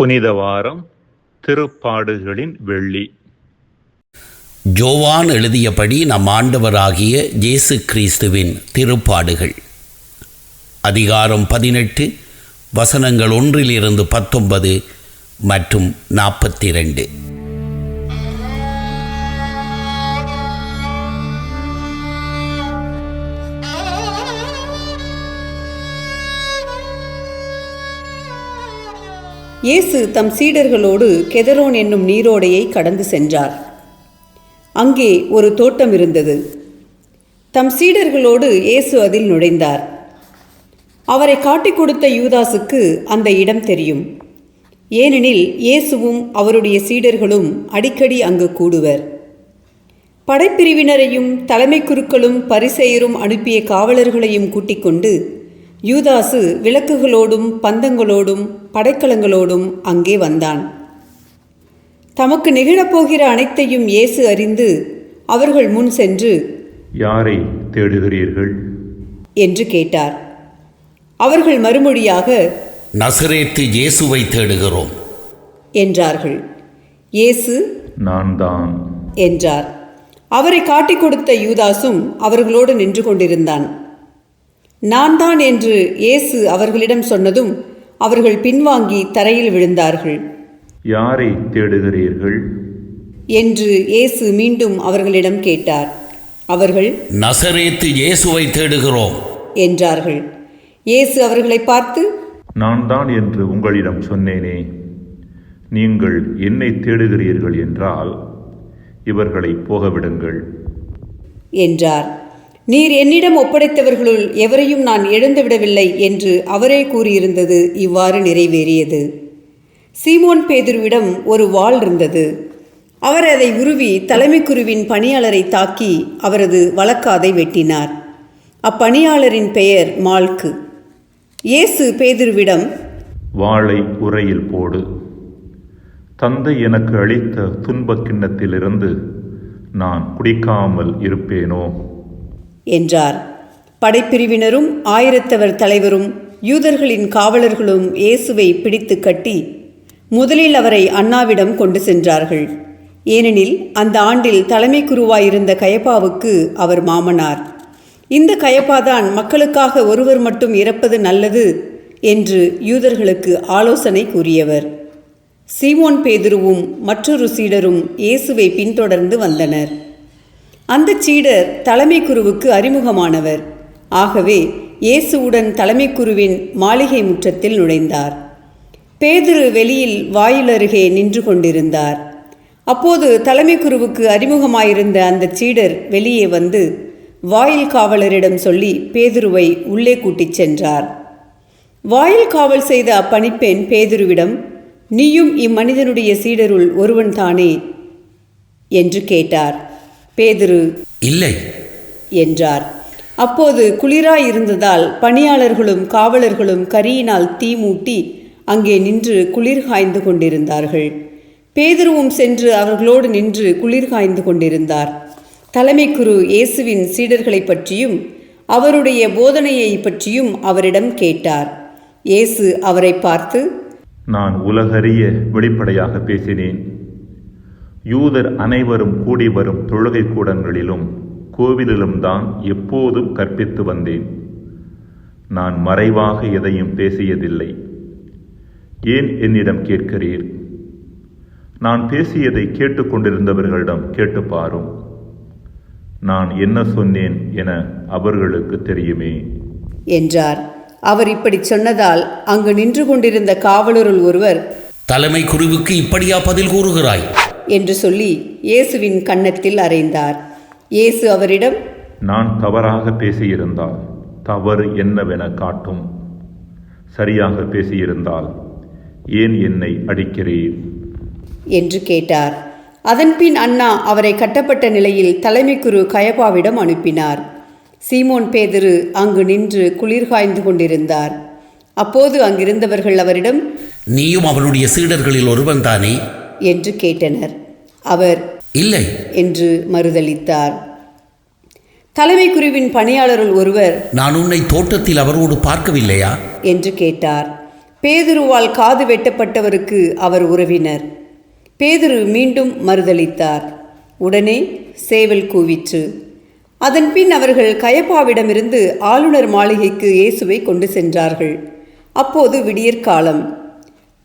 புனித வாரம் திருப்பாடுகளின் வெள்ளி. யோவான் எழுதியபடி நம் ஆண்டவராகிய இயேசு கிறிஸ்துவின் திருப்பாடுகள், அதிகாரம் 18, வசனங்கள் 1-19 மற்றும் 42. இயேசு தம் சீடர்களோடு கெதரோன் என்னும் நீரோடையை கடந்து சென்றார். அங்கே ஒரு தோட்டம் இருந்தது. தம் சீடர்களோடு இயேசு அதில் நுழைந்தார். அவரை காட்டிக் கொடுத்த யூதாசுக்கு அந்த இடம் தெரியும். ஏனெனில் இயேசுவும் அவருடைய சீடர்களும் அடிக்கடி அங்கு கூடுவர். படைப்பிரிவினரையும் தலைமை குருக்களும் பரிசேயரும் அனுப்பிய காவலர்களையும் கூட்டிக் கொண்டு யூதாசு விளக்குகளோடும் பந்தங்களோடும் படைக்கலங்களோடும் அங்கே வந்தான். தமக்கு நிகழப்போகிற அனைத்தையும் இயேசு அறிந்து அவர்கள் முன் சென்று, யாரை தேடுகிறீர்கள் என்று கேட்டார். அவர்கள் மறுமொழியாக, நசரேத்து இயேசுவை தேடுகிறோம் என்றார்கள். இயேசு, நான் தான் என்றார். அவரை காட்டிக் கொடுத்த யூதாசும் அவர்களோடு நின்று கொண்டிருந்தான். நான் தான் என்று இயேசு அவர்களிடம் சொன்னதும் அவர்கள் பின்வாங்கி தரையில் விழுந்தார்கள். யாரை தேடுகிறீர்கள் என்று இயேசு மீண்டும் அவர்களிடம் கேட்டார். அவர்கள், நசரேத்து இயேசுவை தேடுகிறோம் என்றார்கள். இயேசு அவர்களை பார்த்து, நான் தான் என்று உங்களிடம் சொன்னேனே. நீங்கள் என்னை தேடுகிறீர்கள் என்றால் இவர்களை போகவிடுங்கள் என்றார். நீர் என்னிடம் ஒப்படைத்தவர்களுள் எவரையும் நான் இழந்துவிடவில்லை என்று அவரே கூறியிருந்தது இவ்வாறு நிறைவேறியது. சீமோன் பேதுருவிடம் ஒரு வாள் இருந்தது. அவர் அதை உருவி தலைமை குருவின் பணியாளரை தாக்கி அவரது வலக்காதை வெட்டினார். அப்பணியாளரின் பெயர் மால்கு. இயேசு பேதுருவிடம், வாளை உறையில் போடு. தந்தை எனக்கு அளித்த துன்பக் கிண்ணத்திலிருந்து நான் குடிக்காமல் இருப்பேனோ என்றார். படைப்பிரிவினரும் ஆயிரத்தவர் தலைவரும் யூதர்களின் காவலர்களும் இயேசுவை பிடித்து கட்டி முதலில் அவரை அன்னாவிடம் கொண்டு சென்றார்கள். ஏனெனில் அந்த ஆண்டில் தலைமை குருவாயிருந்த கயபாவுக்கு அவர் மாமனார். இந்த கயபாதான் மக்களுக்காக ஒருவர் மட்டும் இறப்பது நல்லது என்று யூதர்களுக்கு ஆலோசனை கூறியவர். சீமோன் பேதுருவும் மற்றொரு சீடரும் இயேசுவை பின்தொடர்ந்து வந்தனர். அந்த சீடர் தலைமை குருவுக்கு அறிமுகமானவர். ஆகவே இயேசுவுடன் தலைமை குருவின் மாளிகை முற்றத்தில் நுழைந்தார். பேதுரு வெளியில் வாயிலருகே நின்று கொண்டிருந்தார். அப்போது தலைமை குருவுக்கு அறிமுகமாயிருந்த அந்த சீடர் வெளியே வந்து வாயில் காவலரிடம் சொல்லி பேதுருவை உள்ளே கூட்டிச் சென்றார். வாயில் காவல் செய்த அப்பணிப்பெண் பேதுருவிடம், நீயும் இம்மனிதனுடைய சீடருள் ஒருவன் தானே என்று கேட்டார். பேதுரு, இல்லை என்றார். அப்போது குளிராயிருந்ததால் பணியாளர்களும் காவலர்களும் கரியினால் தீ மூட்டி அங்கே நின்று குளிர் காய்ந்து கொண்டிருந்தார்கள். பேதுருவும் சென்று அவர்களோடு நின்று குளிர் காய்ந்து கொண்டிருந்தார். தலைமை குரு இயேசுவின் சீடர்களை பற்றியும் அவருடைய போதனையை பற்றியும் அவரிடம் கேட்டார். இயேசு அவரை பார்த்து, நான் உலகறிய வெளிப்படையாக பேசினேன். யூதர் அனைவரும் கூடி வரும் தொழுகை கூடங்களிலும் கோவிலிலும் தான் எப்போதும் கற்பித்து வந்தேன். நான் மறைவாக எதையும் பேசியதில்லை. ஏன் என்னிடம் கேட்கிறீர்? நான் பேசியதை கேட்டுக்கொண்டிருந்தவர்களிடம் கேட்டு பாரும். நான் என்ன சொன்னேன் என அவர்களுக்கு தெரியுமே என்றார். அவர் இப்படி சொன்னதால் அங்கு நின்று கொண்டிருந்த காவலருள் ஒருவர், தலைமை குருவுக்கு இப்படியா பதில் கூறுகிறாய் என்று சொல்லி இயேசுவின் கன்னத்தில் அறைந்தார். இயேசு அவரிடம், நான் தவறாக பேசியிருந்தால் தவறு என்னவென காட்டும். சரியாக பேசியிருந்தால் ஏன் என்னை அடிக்கிறீர் என்று கேட்டார். அதன்பின் அண்ணா அவரை கட்டப்பட்ட நிலையில் தலைமை குரு கயபாவிடம் அனுப்பினார். சீமோன் பேதுரு அங்கு நின்று குளிர் காய்ந்து கொண்டிருந்தார். அப்போது அங்கிருந்தவர்கள் அவரிடம், நீயும் அவனுடைய சீடர்களில் ஒருவன் தானே என்று கேட்டனர். அவர், இல்லை என்று மறுதளித்தார். தலைமை குருவின் பணியாளருள் ஒருவர், நான் உன்னை தோட்டத்தில் அவரோடு பார்க்கவில்லையா என்று கேட்டார். பேதுருவால் காது வெட்டப்பட்டவருக்கு அவர் உறவினர். பேதுரு மீண்டும் மறுதலித்தார். உடனே சேவல் கூவிற்று. அதன்பின் அவர்கள் கயப்பாவிடமிருந்து ஆளுநர் மாளிகைக்கு இயேசுவை கொண்டு சென்றார்கள். அப்போது விடியற்காலம்.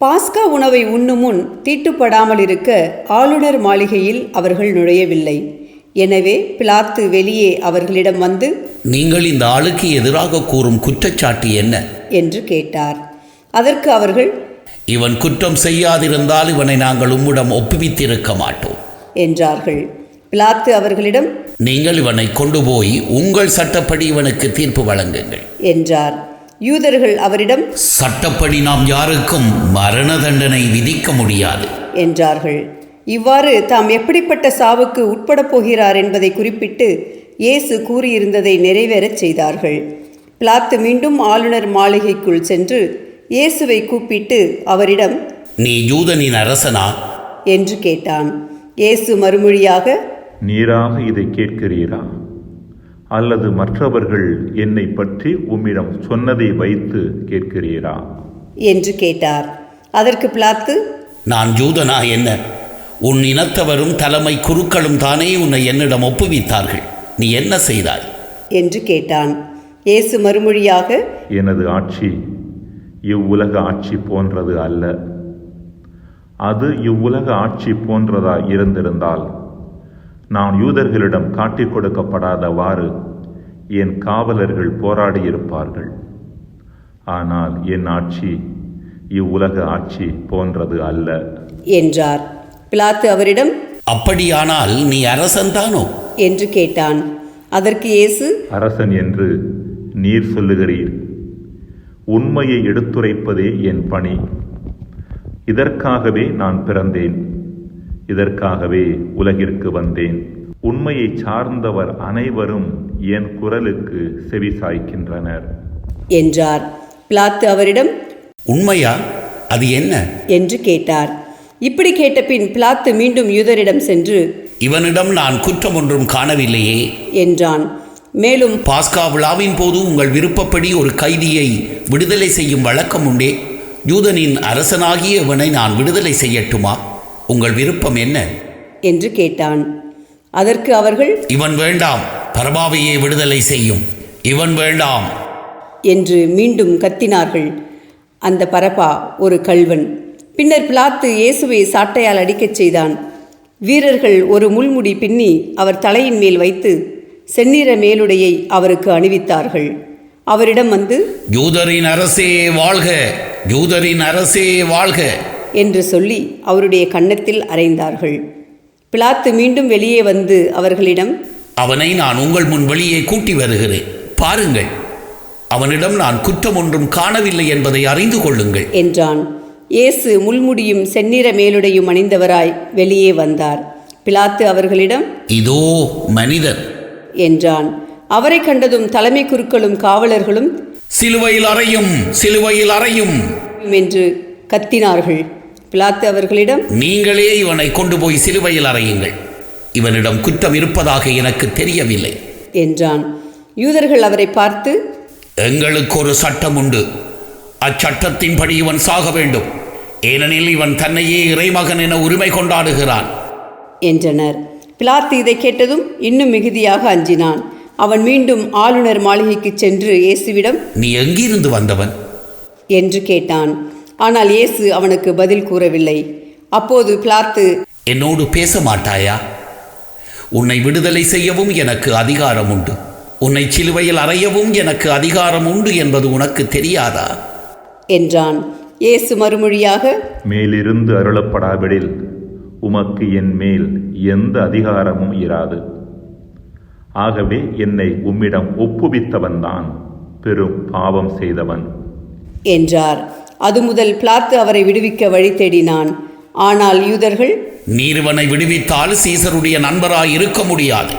பாஸ்கா உணவை உண்ணும் முன் தீட்டுப்படாமல் இருக்க ஆளுநர் மாளிகையில் அவர்கள் நுழையவில்லை. எனவே பிலாத்து வெளியே அவர்களிடம் வந்து, நீங்கள் இந்த ஆளுக்கு எதிராக கூறும் குற்றச்சாட்டு என்ன என்று கேட்டார். அதற்கு அவர்கள், இவன் குற்றம் செய்யாதிருந்தால் இவனை நாங்கள் உம்மிடம் ஒப்புவித்திருக்க மாட்டோம் என்றார்கள். பிலாத்து அவர்களிடம், நீங்கள் இவனை கொண்டு போய் உங்கள் சட்டப்படி இவனுக்கு தீர்ப்பு வழங்குங்கள் என்றார். யூதர்கள் அவரிடம், சட்டப்படி நாம் யாருக்கும் மரண தண்டனை விதிக்க முடியாது என்றார்கள். இவ்வாறு தாம் எப்படிப்பட்ட சாவுக்கு உட்படப் போகிறார் என்பதை குறிப்பிட்டு இயேசு கூறியிருந்ததை நிறைவேறச் செய்தார்கள். பிலாத்து மீண்டும் ஆளுநர் மாளிகைக்குள் சென்று இயேசுவை கூப்பிட்டு அவரிடம், நீ யூதனின் அரசனா என்று கேட்டான். இயேசு மறுமொழியாக, நீராக இதை கேட்கிறீரா? அல்லது மற்றவர்கள் என்னை பற்றி உம்மிடம் சொன்னதை வைத்து கேட்கிறீரா என்று கேட்டார். அதற்கு பிலாத்து, நான் யூதனா என்ன? உன் இனத்தவரும் தலைமை குருக்களும் தானே உன்னை என்னிடம் ஒப்புவித்தார்கள். நீ என்ன செய்தாய் என்று கேட்டான். இயேசு மறுமொழியாக, எனது ஆட்சி இவ்வுலக ஆட்சி போன்றது அல்ல. அது இவ்வுலக ஆட்சி போன்றதாய் இருந்திருந்தால் நான் யூதர்களிடம் காட்டிக் கொடுக்கப்படாதவாறு என் காவலர்கள் போராடியிருப்பார்கள். ஆனால் என் ஆட்சி இவ்வுலக ஆட்சி போன்றது அல்ல என்றார். பிலாத்து அவரிடம், அப்படியானால் நீ அரசன்தானோ என்று கேட்டான். அதற்கு இயேசு, அரசன் என்று நீர் சொல்லுகிறீர். உண்மையை எடுத்துரைப்பதே என் பணி. இதற்காகவே நான் பிறந்தேன். இதற்காகவே உலகிற்கு வந்தேன். உண்மையை சார்ந்தவர் அனைவரும் என் குரலுக்கு செவி சாய்க்கின்றனர் என்றார். பிலாத்து அவரிடம், உண்மையா? அது என்ன என்று கேட்டார். இப்படி கேட்டபின் பிலாத்து மீண்டும் யூதரிடம் சென்று, இவனிடம் நான் குற்றம் ஒன்றும் காணவில்லையே என்றான். மேலும், பாஸ்கா விழாவின் போது உங்கள் விருப்பப்படி ஒரு கைதியை விடுதலை செய்யும் வழக்கம் உண்டே. யூதனின் அரசனாகிய இவனை நான் விடுதலை செய்யட்டுமா? உங்கள் விருப்பம் என்ன என்று கேட்டான். அதற்கு அவர்கள், இவன் வேண்டாம், பரபாவையே விடுதலை செய்யும். இவன் வேண்டாம் என்று மீண்டும் கத்தினார்கள். அந்த பரபா ஒரு கள்வன். பின்னர் பிலாத்து இயேசுவை சாட்டையால் அடிக்கச் செய்தான். வீரர்கள் ஒரு முள்முடி பின்னி அவர் தலையின் மேல் வைத்து செந்நிற மேலுடையை அவருக்கு அணிவித்தார்கள். அவரிடம் வந்து, யூதரின் அரசே வாழ்க, யூதரின் அரசே வாழ்க என்று சொல்லி அவருடைய கன்னத்தில் அறைந்தார்கள். பிலாத்து மீண்டும் வெளியே வந்து அவர்களிடம், அவனை நான் உங்கள் முன் வெளியே கூட்டி வருகிறேன். பாருங்கள், அவனிடம் நான் குற்றம் ஒன்றும் காணவில்லை என்பதை அறிந்து கொள்ளுங்கள் என்றான். இயேசு முள்முடியும் செந்நிற மேலுடையும் அணிந்தவராய் வெளியே வந்தார். பிலாத்து அவர்களிடம், இதோ மனிதன் என்றான். அவரை கண்டதும் தலைமை குருக்களும் காவலர்களும், சிலுவையில் அறையும், சிலுவையில் அறையும் என்று கத்தினார்கள். பிலாத்து அவர்களிடம், நீங்களே இவனை கொண்டு போய் சிலுவையில் அறையுங்கள். இவனிடம் குற்றம் இருப்பதாக எனக்கு தெரியவில்லை என்றான். யூதர்கள் அவரை பார்த்து, எங்களுக்கு ஒரு சட்டம் உண்டு. அச்சட்டத்தின்படி இவன் சாக வேண்டும். ஏனெனில் இவன் தன்னையே இறைமகன் என உரிமை கொண்டாடுகிறான் என்றனர். பிலாத்து இதை கேட்டதும் இன்னும் மிகுதியாக அஞ்சினான். அவன் மீண்டும் ஆளுநர் மாளிகைக்கு சென்று இயேசுவிடம், நீ எங்கிருந்து வந்தவன் என்று கேட்டான். ஆனால் இயேசு அவனுக்கு பதில் கூறவில்லை. அப்போது பிலாத்து, என்னோடு பேச மாட்டாயா? உன்னை விடுதலை செய்யவும் எனக்கு அதிகாரம் உண்டு. உன்னை சிலுவையில் அறையவும் எனக்கு அதிகாரம் உண்டு என்பது உனக்கு தெரியாதா என்றான். இயேசு மறுமொழியாக, மேலிருந்து அருளப்படாவிடில் உமக்கு என் மேல் எந்த அதிகாரமும் இராது. ஆகவே என்னை உம்மிடம் ஒப்புவித்தவன்தான் பெரும் பாவம் செய்தவன் என்றார். அது முதல் பிலாத்து அவரை விடுவிக்க வழி தேடினான். ஆனால் யூதர்கள், நீர்வனை விடுவித்தால் சீசருடைய நண்பராய் இருக்க முடியாது.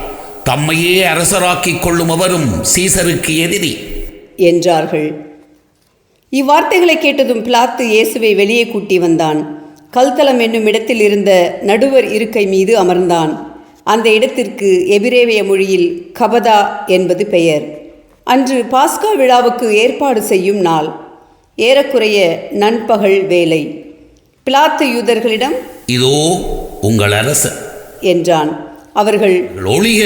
தம்மையே அரசராக்கிக் கொள்ளும் அவரும் சீசருக்கு எதிரி என்றார்கள். இவ்வார்த்தைகளை கேட்டதும் பிலாத்து இயேசுவை வெளியே கூட்டி வந்தான். கல்தலம் என்னும் இடத்தில் இருந்த நடுவர் இருக்கை மீது அமர்ந்தான். அந்த இடத்திற்கு எபிரேய மொழியில் கபதா என்பது பெயர். அன்று பாஸ்கா விழாவுக்கு ஏற்பாடு செய்யும் நாள். ஏறக்குறைய நண்பகல் வேலை. பிலாத்து யூதர்களிடம், இதோ உங்கள் அரசர் என்றான். அவர்கள், ஒழிக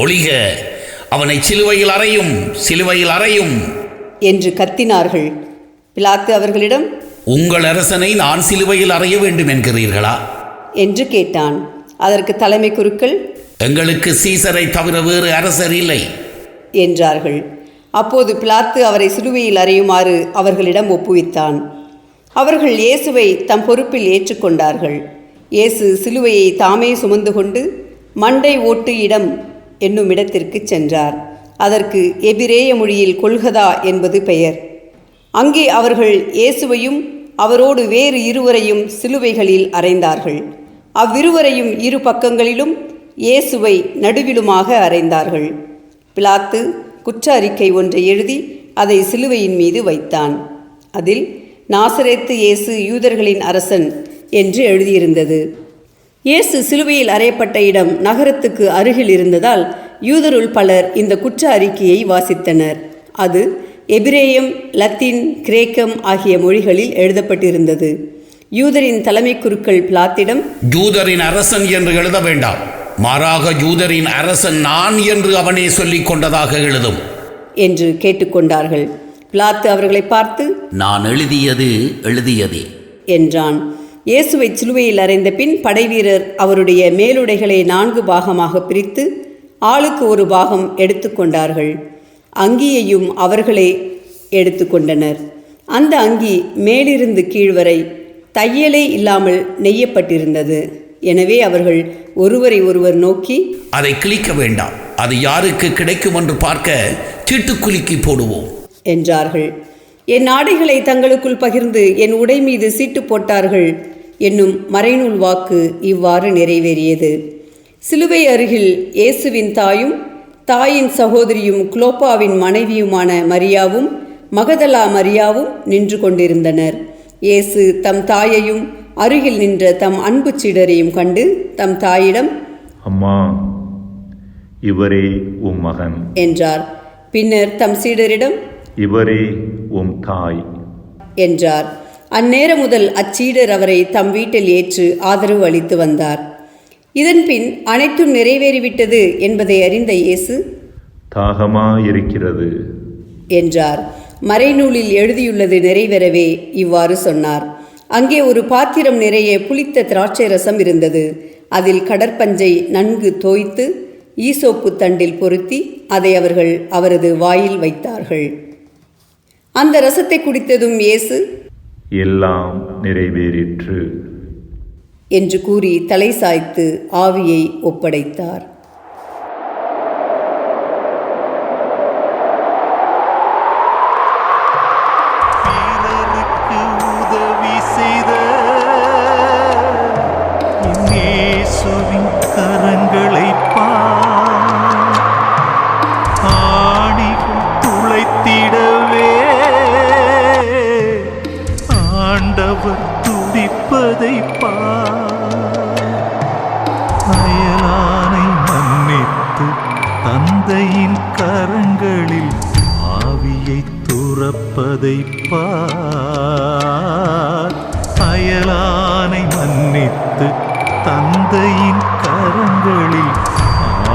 ஒழிக, அவனை சிலுவையில் அறையும், சிலுவையில் அறையும் என்று கத்தினார்கள். பிலாத்து அவர்களிடம், உங்கள் அரசனை நான் சிலுவையில் அறைய வேண்டும் என்கிறீர்களா என்று கேட்டான். அதற்கு தலைமை குருக்கள், எங்களுக்கு சீசரை தவிர வேறு அரசர் இல்லை என்றார்கள். அப்போது பிலாத்து அவரை சிலுவையில் அறையுமாறு அவர்களிடம் ஒப்புவித்தான். அவர்கள் இயேசுவை தம் பொறுப்பில் ஏற்றுக்கொண்டார்கள். இயேசு சிலுவையை தாமே சுமந்து கொண்டு மண்டை ஓட்டு இடம் என்னும் இடத்திற்கு சென்றார். அதற்கு எபிரேய மொழியில் கொல்கதா என்பது பெயர். அங்கே அவர்கள் இயேசுவையும் அவரோடு வேறு இருவரையும் சிலுவைகளில் அறைந்தார்கள். அவ்விருவரையும் இரு பக்கங்களிலும் இயேசுவை நடுவிலுமாக அறைந்தார்கள். பிலாத்து குற்ற அறிக்கை ஒன்றை எழுதி அதை சிலுவையின் மீது வைத்தான். அதில் நாசரேத்து இயேசு யூதர்களின் அரசன் என்று எழுதியிருந்தது. இயேசு சிலுவையில் அறையப்பட்ட இடம் நகரத்துக்கு அருகில் இருந்ததால் யூதருள் பலர் இந்த குற்ற அறிக்கையை வாசித்தனர். அது எபிரேயம், லத்தீன், கிரேக்கம் ஆகிய மொழிகளில் எழுதப்பட்டிருந்தது. யூதரின் தலைமை குருக்கள் பிலாத்திடம், யூதரின் அரசன் என்று எழுத வேண்டாம், மாறாக யூதரின் அரசன் நான் என்று அவனே சொல்லிக் கொண்டதாக எழுதும் என்று கேட்டுக்கொண்டார்கள். பிலாத்து அவர்களை பார்த்து, நான் எழுதியது எழுதியதே என்றான். இயேசுவை சிலுவையில் அறைந்த பின் படைவீரர் அவருடைய மேலுடைகளை 4 பாகமாக பிரித்து ஆளுக்கு ஒரு பாகம் எடுத்துக்கொண்டார்கள். அங்கியையும் அவர்களே எடுத்துக்கொண்டனர். அந்த அங்கி மேலிருந்து கீழ்வரை தையலே இல்லாமல் நெய்யப்பட்டிருந்தது. எனவே அவர்கள் ஒருவரை ஒருவர் நோக்கி, அதை கிழிக்க வேண்டாம், அது யாருக்கு கிடைக்கும் என்று பார்க்க சீட்டுக்குலுக்கி போடுவோம் என்றார்கள். என் ஆடைகளை தங்களுக்குள் பகிர்ந்து என் உடை மீது சீட்டு போட்டார்கள் என்னும் மறைநூல் வாக்கு இவ்வாறு நிறைவேறியது. சிலுவை அருகில் இயேசுவின் தாயும் தாயின் சகோதரியும் குலோப்பாவின் மனைவியுமான மரியாவும் மகதலா மரியாவும் நின்று கொண்டிருந்தனர். இயேசு தம் தாயையும் அருகில் நின்ற தம் அன்பு சீடரையும் கண்டு தம் தாயிடம், அம்மா, இவரே உம் மகன் என்றார். பின்னர் தம் சீடரிடம், இவரே உம் தாய் என்றார். அந்நேரம் முதல் அச்சீடர் அவரை தம் வீட்டில் ஏற்று ஆதரவு அளித்து வந்தார். இதன்பின் அனைத்தும் நிறைவேறிவிட்டது என்பதை அறிந்த இயேசு, தாகமாயிருக்கிறது என்றார். மறைநூலில் எழுதியுள்ளது நிறைவேறவே இவ்வாறு சொன்னார். அங்கே ஒரு பாத்திரம் நிறைய புளித்த திராட்சை ரசம் இருந்தது. அதில் கடற்பஞ்சை நன்கு தோய்த்து ஈசோப்பு தண்டில் பொருத்தி அதை அவர்கள் அவரது வாயில் வைத்தார்கள். அந்த ரசத்தை குடித்ததும் இயேசு, எல்லாம் நிறைவேறிற்று என்று கூறி தலை சாய்த்து ஆவியை ஒப்படைத்தார். உதவி செய்த இயேசுவின் கரங்களை ஆணிகள் துளைத்திடவே ஆண்டவர் துடிப்பதை அயலானை மன்னித்து தந்தையின் கரங்களில் ஆவியை துறப்பதை அயலானை மன்னித்து தந்தையின் கரங்களில்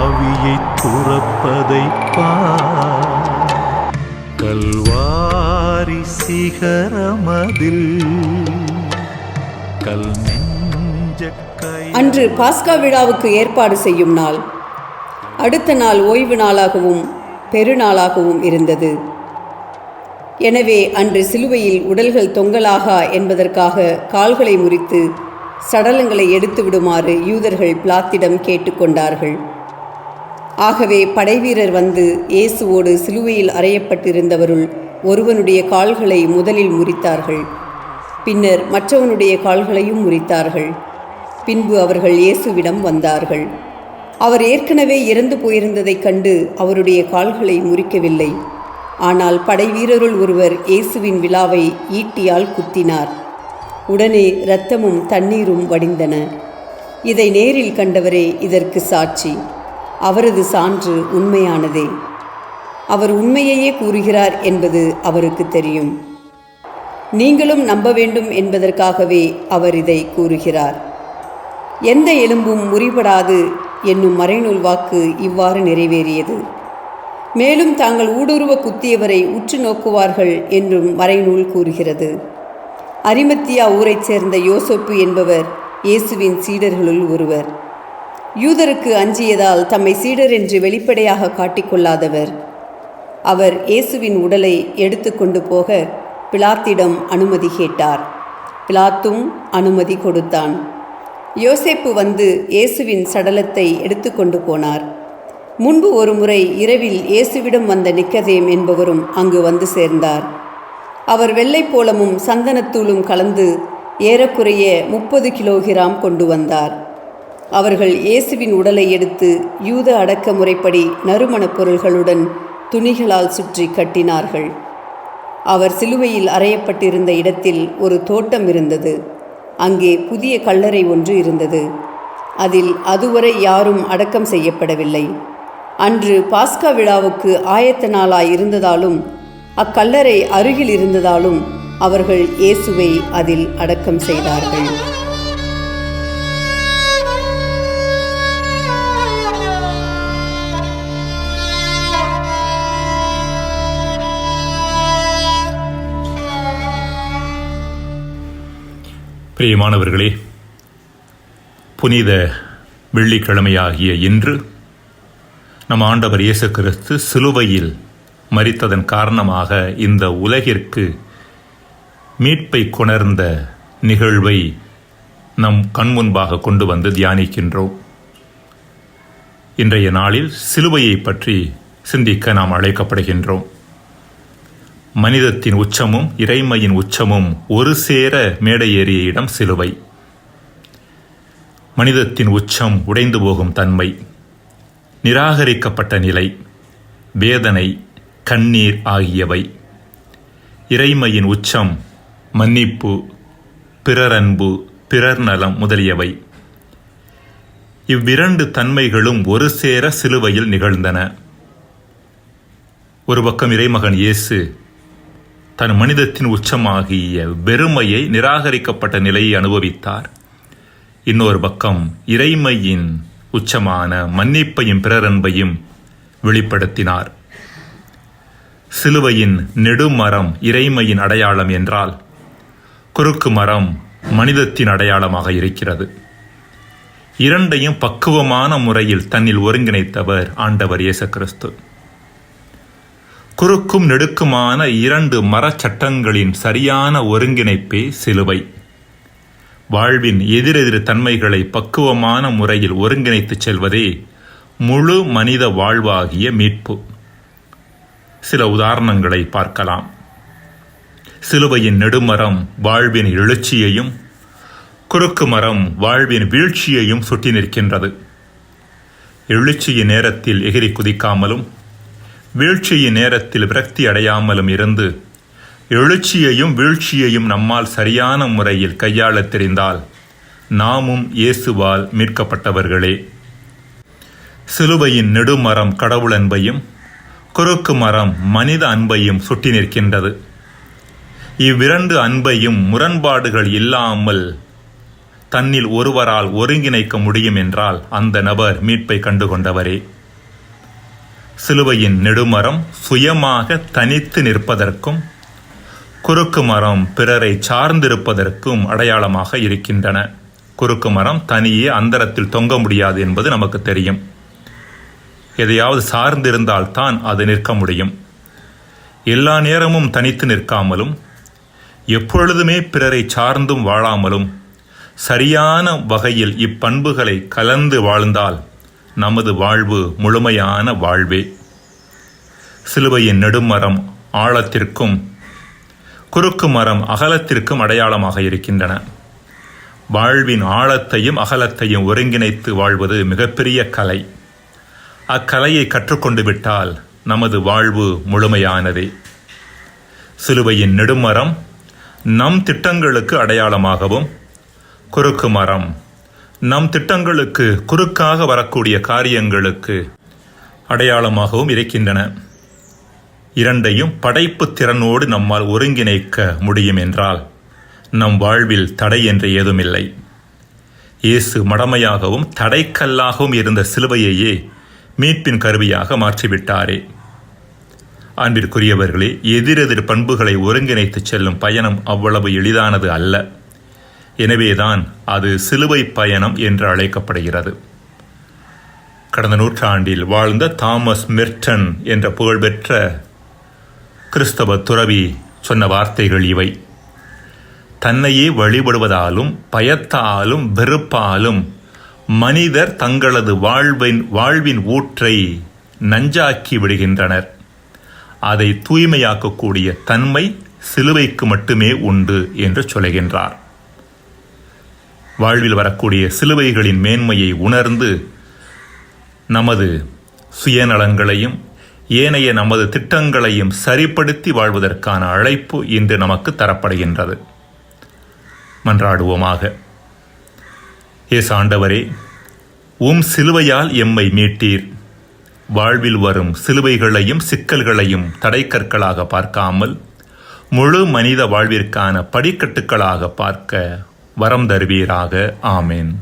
ஆவியை துறப்பதை கல்வாரி சிகரமதில் கல் நெஞ்ச அன்று பாஸ்கா விழாவுக்கு ஏற்பாடு செய்யும் நாள். அடுத்த நாள் ஓய்வு நாளாகவும் பெருநாளாகவும் இருந்தது. எனவே அன்று சிலுவையில் உடல்கள் தொங்கலாகா என்பதற்காக கால்களை முறித்து சடலங்களை எடுத்து விடுமாறு யூதர்கள் பிலாத்திடம் கேட்டுக்கொண்டார்கள். ஆகவே படைவீரர் வந்து இயேசுவோடு சிலுவையில் அறையப்பட்டிருந்தவருள் ஒருவனுடைய கால்களை முதலில் முறித்தார்கள். பின்னர் மற்றவனுடைய கால்களையும் முறித்தார்கள். பின்பு அவர்கள் இயேசுவிடம் வந்தார்கள். அவர் ஏற்கனவே இறந்து போயிருந்ததைக் கண்டு அவருடைய கால்களை முறிக்கவில்லை. ஆனால் படைவீரருள் ஒருவர் இயேசுவின் விலாவை ஈட்டியால் குத்தினார். உடனே இரத்தமும் தண்ணீரும் வடிந்தன. இதை நேரில் கண்டவரே இதற்கு சாட்சி. அவரது சான்று உண்மையானதே. அவர் உண்மையையே கூறுகிறார் என்பது அவருக்கு தெரியும். நீங்களும் நம்ப வேண்டும் என்பதற்காகவே அவர் இதை கூறுகிறார். எந்த எலும்பும் முறிபடாது என்னும் மறைநூல் வாக்கு இவ்வாறு நிறைவேறியது. மேலும் தாங்கள் ஊடுருவ குத்தியவரை உற்று நோக்குவார்கள் என்றும் மறைநூல் கூறுகிறது. அரிமத்தியா ஊரைச் சேர்ந்த யோசேப்பு என்பவர் இயேசுவின் சீடர்களுள் ஒருவர். யூதருக்கு அஞ்சியதால் தம்மை சீடர் என்று வெளிப்படையாக காட்டிக்கொள்ளாதவர். அவர் இயேசுவின் உடலை எடுத்து கொண்டு போக பிலாத்திடம் அனுமதி கேட்டார். பிலாத்தும் அனுமதி கொடுத்தான். யோசேப்பு வந்து இயேசுவின் சடலத்தை எடுத்து கொண்டு போனார். முன்பு ஒரு முறை இரவில் இயேசுவிடம் வந்த நிக்கதேம் என்பவரும் அங்கு வந்து சேர்ந்தார். அவர் வெள்ளைப்போளமும் சந்தனத்தூளும் கலந்து ஏறக்குறைய 30 கிலோகிராம் கொண்டு வந்தார். அவர்கள் இயேசுவின் உடலை எடுத்து யூத அடக்க முறைப்படி நறுமணப் பொருள்களுடன் துணிகளால் சுற்றி கட்டினார்கள். அவர் சிலுவையில் அறையப்பட்டிருந்த இடத்தில் ஒரு தோட்டம் இருந்தது. அங்கே புதிய கல்லறை ஒன்று இருந்தது. அதில் அதுவரை யாரும் அடக்கம் செய்யப்படவில்லை. அன்று பாஸ்கா விழாவுக்கு ஆயத்த நாளாய் இருந்ததாலும் அக்கல்லறை அருகில் இருந்ததாலும் அவர்கள் இயேசுவை அதில் அடக்கம் செய்தார்கள். பிரியமானவர்களே, புனித வெள்ளிக்கிழமையாகிய இன்று நம் ஆண்டவர் இயேசு கிறிஸ்து சிலுவையில் மரித்ததன் காரணமாக இந்த உலகிற்கு மீட்பை கொணர்ந்த நிகழ்வை நம் கண்முன்பாக கொண்டு வந்து தியானிக்கின்றோம். இன்றைய நாளில் சிலுவையை பற்றி சிந்திக்க நாம் அழைக்கப்படுகின்றோம். மனிதத்தின் உச்சமும் இறைமையின் உச்சமும் ஒரு சேர மேடையேறிய இடம் சிலுவை. மனிதத்தின் உச்சம் உடைந்து போகும் தன்மை, நிராகரிக்கப்பட்ட நிலை, வேதனை, கண்ணீர் ஆகியவை. இறைமையின் உச்சம் மன்னிப்பு, பிறரன்பு, பிறர் நலம் முதலியவை. இவ்விரண்டு தன்மைகளும் ஒரு சேர சிலுவையில் நிகழ்ந்தன. ஒரு பக்கம் இறைமகன் இயேசு தன் மனிதத்தின் உச்சமாகிய வெறுமையை, நிராகரிக்கப்பட்ட நிலையை அனுபவித்தார். இன்னொரு பக்கம் இறைமையின் உச்சமான மன்னிப்பையும் பிறரன்பையும் வெளிப்படுத்தினார். சிலுவையின் நெடுமரம் இறைமையின் அடையாளம் என்றால், குறுக்கு மரம் மனிதத்தின் அடையாளமாக இருக்கிறது. இரண்டையும் பக்குவமான முறையில் தன்னில் ஒருங்கிணைத்தவர் ஆண்டவர் இயேசு கிறிஸ்து. குறுக்கும் நெடுக்குமான இரண்டு மரச்சட்டங்களின் சரியான ஒருங்கிணைப்பே சிலுவை. வாழ்வின் எதிரெதிர் தன்மைகளை பக்குவமான முறையில் ஒருங்கிணைத்துச் செல்வதே முழு மனித வாழ்வாகிய மீட்பு. சில உதாரணங்களை பார்க்கலாம். சிலுவையின் நெடுமரம் வாழ்வின் எழுச்சியையும், குறுக்கு மரம் வாழ்வின் வீழ்ச்சியையும் சுட்டி நிற்கின்றது. எழுச்சியின் நேரத்தில் எகிரி குதிக்காமலும், வீழ்ச்சியின் நேரத்தில் விரக்தி அடையாமலும் இருந்து, எழுச்சியையும் வீழ்ச்சியையும் நம்மால் சரியான முறையில் கையாளத் தெரிந்தால் நாமும் இயேசுவால் மீட்கப்பட்டவர்களே. சிலுவையின் நெடுமரம் கடவுள் அன்பையும், குறுக்கு மரம் மனித அன்பையும் சுட்டி நிற்கின்றது. இவ்விரண்டு அன்பையும் முரண்பாடுகள் இல்லாமல் தன்னில் ஒருவரால் ஒருங்கிணைக்க முடியும் என்றால் அந்த நபர் மீட்பை கண்டுகொண்டவரே. சிலுவையின் நெடுமரம் சுயமாக தனித்து நிற்பதற்கும், குறுக்கு மரம் பிறரை சார்ந்திருப்பதற்கும் அடையாளமாக இருக்கின்றன. குறுக்கு மரம் தனியே அந்தரத்தில் தொங்க முடியாது என்பது நமக்கு தெரியும். எதையாவது சார்ந்திருந்தால்தான் அது நிற்க முடியும். எல்லா நேரமும் தனித்து நிற்காமலும், எப்பொழுதுமே பிறரை சார்ந்தும் வாழாமலும், சரியான வகையில் இப்பண்புகளை கலந்து வாழ்ந்தால் நமது வாழ்வு முழுமையான வாழ்வே. சிலுவையின் நெடுமரம் ஆழத்திற்கும், குறுக்கு மரம் அகலத்திற்கும் அடையாளமாக இருக்கின்றன. வாழ்வின் ஆழத்தையும் அகலத்தையும் ஒருங்கிணைத்து வாழ்வது மிகப்பெரிய கலை. அக்கலையை கற்றுக்கொண்டு விட்டால் நமது வாழ்வு முழுமையானதே. சிலுவையின் நெடுமரம் நம் திட்டங்களுக்கு அடையாளமாகவும், குறுக்கு மரம் நம் திட்டங்களுக்கு குறுக்காக வரக்கூடிய காரியங்களுக்கு அடையாளமாகவும் இருக்கின்றன. இரண்டையும் படைப்பு திறனோடு நம்மால் ஒருங்கிணைக்க முடியும் என்றால் நம் வாழ்வில் தடை என்று ஏதுமில்லை. இயேசு மடமையாகவும் தடைக்கல்லாகவும் இருந்த சிலுவையையே மீட்பின் கருவியாக மாற்றிவிட்டாரே. அன்பிற்குரியவர்களே, எதிரெதிர் பண்புகளை ஒருங்கிணைத்து செல்லும் பயணம் அவ்வளவு எளிதானது அல்ல. எனவேதான் அது சிலுவை பயணம் என்று அழைக்கப்படுகிறது. கடந்த நூற்றாண்டில் வாழ்ந்த தாமஸ் மெர்டன் என்ற புகழ்பெற்ற கிறிஸ்தவ துறவி சொன்ன வார்த்தைகள் இவை: தன்னையே வழிபடுவதாலும் பயத்தாலும் வெறுப்பாலும் மனிதர் தங்களது வாழ்வின் ஊற்றை நஞ்சாக்கி விடுகின்றனர். அதை தூய்மையாக்கக்கூடிய தன்மை சிலுவைக்கு மட்டுமே உண்டு என்று சொல்கின்றார். வாழ்வில் வரக்கூடிய சிலுவைகளின் மேன்மையை உணர்ந்து நமது சுயநலங்களையும் ஏனைய நமது திட்டங்களையும் சரிப்படுத்தி வாழ்வதற்கான அழைப்பு இன்று நமக்கு தரப்படுகின்றது. மன்றாடுவோமாக. இயேசு ஆண்டவரே, உம் சிலுவையால் எம்மை மீட்டீர். வாழ்வில் வரும் சிலுவைகளையும் சிக்கல்களையும் தடைக்கற்களாக பார்க்காமல் முழு மனித வாழ்விற்கான படிக்கட்டுகளாக பார்க்க வரம் தருவீராக. ஆமேன்.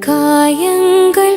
காயங்கள்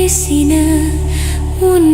பேசின உன்